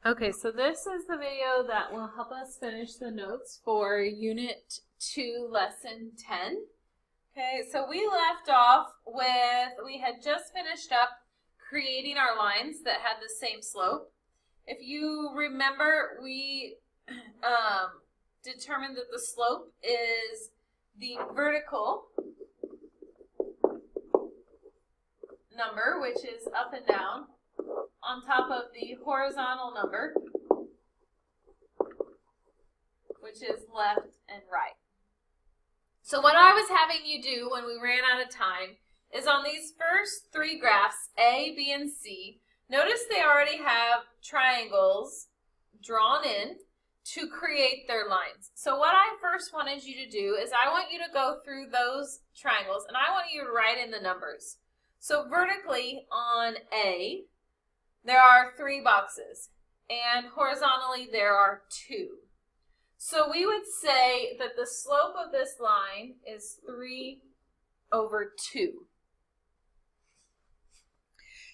Okay, so this is the video that will help us finish the notes for Unit 2, Lesson 10. Okay, so we left off with, we had just finished up creating our lines that had the same slope. If you remember, we determined that the slope is the vertical number, which is up and down, on top of the horizontal number, which is left and right. So what I was having you do when we ran out of time is on these first three graphs, A, B, and C, notice they already have triangles drawn in to create their lines. So what I first wanted you to do is I want you to go through those triangles and I want you to write in the numbers. So vertically on A, there are 3 boxes, and horizontally there are 2. So we would say that the slope of this line is 3/2.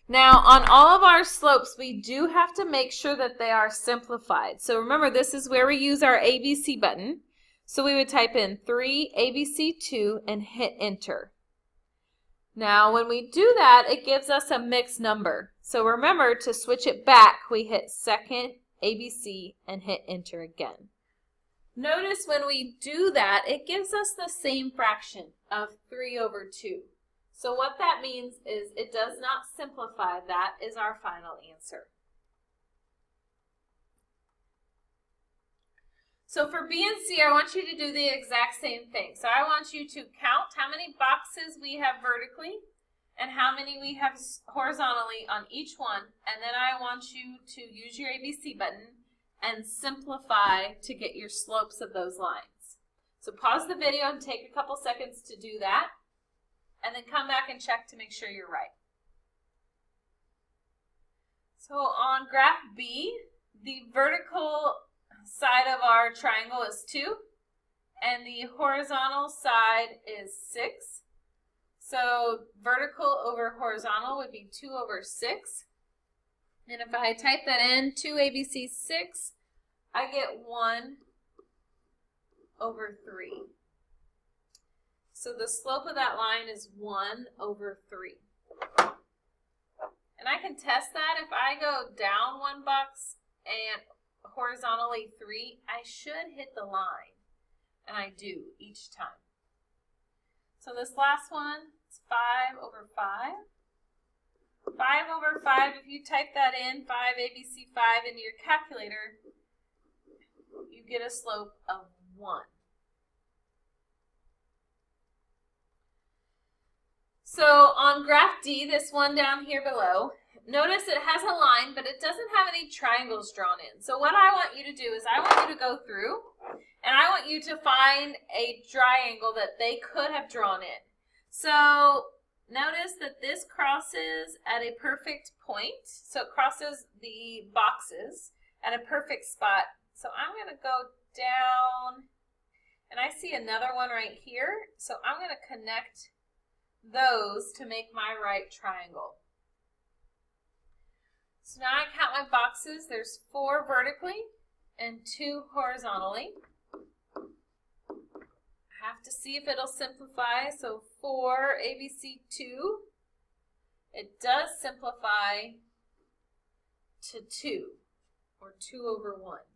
Now, on all of our slopes, we do have to make sure that they are simplified. So remember, this is where we use our ABC button. So we would type in 3ABC2 and hit enter. Now, when we do that, it gives us a mixed number. So remember, to switch it back, we hit second ABC and hit enter again. Notice when we do that, it gives us the same fraction of 3/2. So what that means is it does not simplify. That is our final answer. So for B and C, I want you to do the exact same thing. So I want you to count how many boxes we have vertically and how many we have horizontally on each one. And then I want you to use your ABC button and simplify to get your slopes of those lines. So pause the video and take a couple seconds to do that. And then come back and check to make sure you're right. So on graph B, the vertical side of our triangle is 2, and the horizontal side is 6. So vertical over horizontal would be 2/6. And if I type that in, 2ABC6, I get 1/3. So the slope of that line is 1/3. And I can test that. If I go down 1 box and horizontally 3, I should hit the line. And I do each time. So this last one is 5/5. 5/5, if you type that in, 5ABC5 into your calculator, you get a slope of 1. So on graph D, this one down here below, notice it has a line, but it doesn't have any triangles drawn in. So what I want you to do is I want you to go through, and I want you to find a triangle that they could have drawn in. So notice that this crosses at a perfect point. So it crosses the boxes at a perfect spot. So I'm going to go down, and I see another one right here. So I'm going to connect those to make my right triangle. So now I count my boxes. There's 4 vertically and 2 horizontally. I have to see if it'll simplify. So 4ABC2, it does simplify to 2, or 2/1.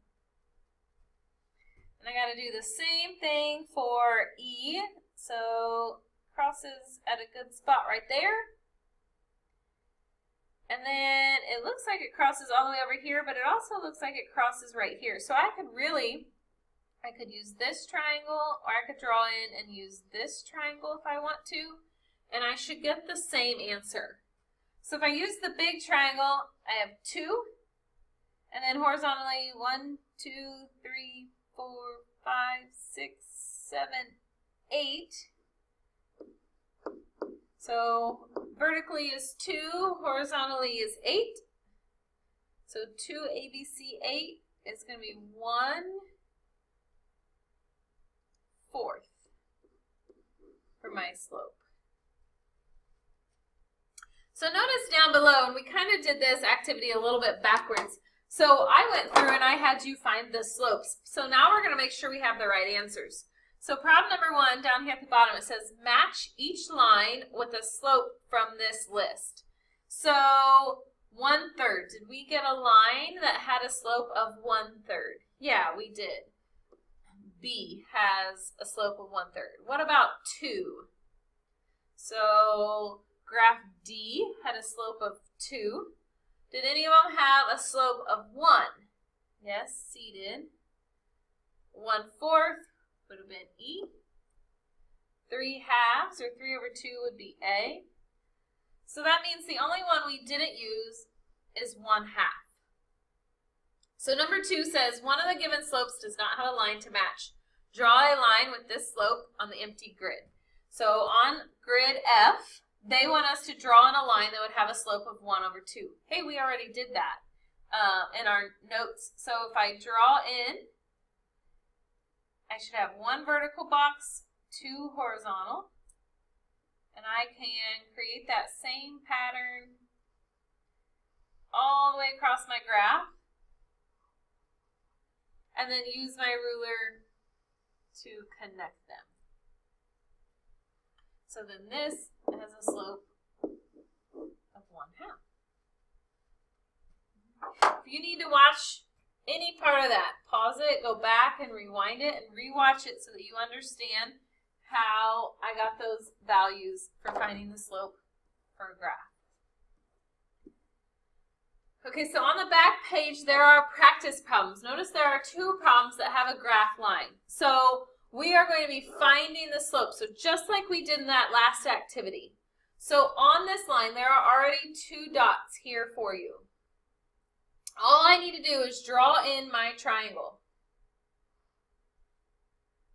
And I got to do the same thing for E. So crosses at a good spot right there. And then it looks like it crosses all the way over here, but it also looks like it crosses right here. So I could use this triangle, or I could draw in and use this triangle if I want to, and I should get the same answer. So if I use the big triangle, I have 2, and then horizontally 1, 2, 3, 4, 5, 6, 7, 8. So vertically is 2, horizontally is 8. So 2ABC8 is going to be 1/4 for my slope. So notice down below, and we kind of did this activity a little bit backwards. So I went through and I had you find the slopes. So now we're going to make sure we have the right answers. So problem number 1, down here at the bottom, it says match each line with a slope from this list. So 1/3. Did we get a line that had a slope of 1/3? Yeah, we did. B has a slope of 1/3. What about 2? So graph D had a slope of 2. Did any of them have a slope of 1? Yes, C did. 1/4 would have been E. 3/2 or 3/2 would be A. So that means the only one we didn't use is 1/2. So number 2 says one of the given slopes does not have a line to match. Draw a line with this slope on the empty grid. So on grid F, they want us to draw in a line that would have a slope of 1/2. Hey, we already did that in our notes. So if I draw in, I should have 1 vertical box, 2 horizontal, and I can create that same pattern all the way across my graph, and then use my ruler to connect them. So then this has a slope of 1/2. If you need to watch any part of that, pause it, go back and rewind it and rewatch it so that you understand how I got those values for finding the slope for a graph. Okay, so on the back page there are practice problems. Notice there are 2 problems that have a graph line. So we are going to be finding the slope. So just like we did in that last activity. So on this line there are already 2 dots here for you. All I need to do is draw in my triangle.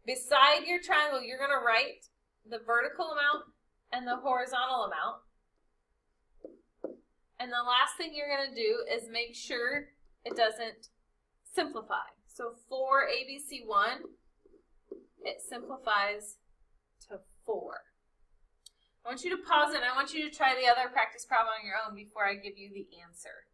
Beside your triangle, you're going to write the vertical amount and the horizontal amount. And the last thing you're going to do is make sure it doesn't simplify. So for ABC1, it simplifies to 4. I want you to pause it and I want you to try the other practice problem on your own before I give you the answer.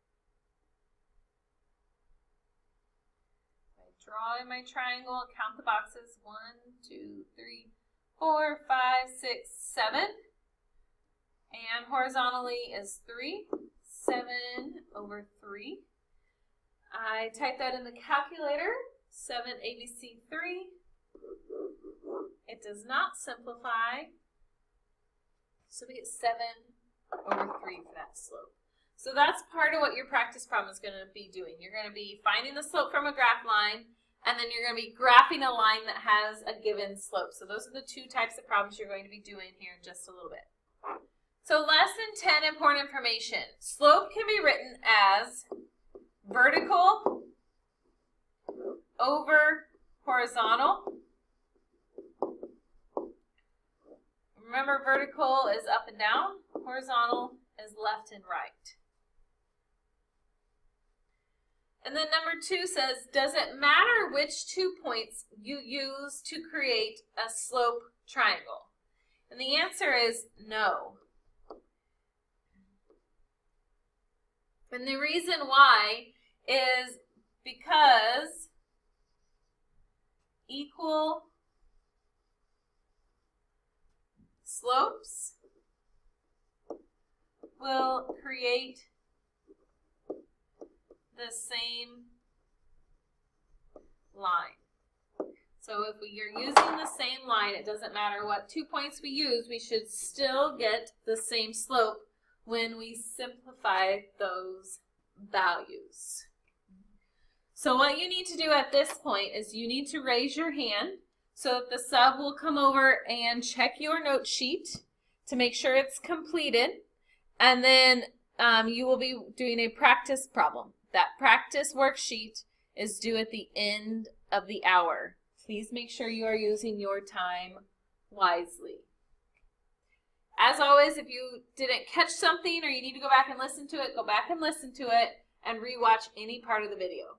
Draw in my triangle, count the boxes, 1, 2, 3, 4, 5, 6, 7. And horizontally is 3, 7/3. I type that in the calculator, 7ABC3. It does not simplify, so we get 7/3 for that slope. So that's part of what your practice problem is going to be doing. You're going to be finding the slope from a graph line, and then you're going to be graphing a line that has a given slope. So those are the 2 types of problems you're going to be doing here in just a little bit. So lesson 10, important information. Slope can be written as vertical over horizontal. Remember, vertical is up and down, horizontal is left and right. And then number 2 says, does it matter which 2 points you use to create a slope triangle? And the answer is no. And the reason why is because equal slopes will create the same line. So if you're using the same line, it doesn't matter what 2 points we use, we should still get the same slope when we simplify those values. So what you need to do at this point is you need to raise your hand so that the sub will come over and check your note sheet to make sure it's completed, and then you will be doing a practice problem. That practice worksheet is due at the end of the hour. Please make sure you are using your time wisely. As always, if you didn't catch something or you need to go back and listen to it, go back and listen to it and rewatch any part of the video.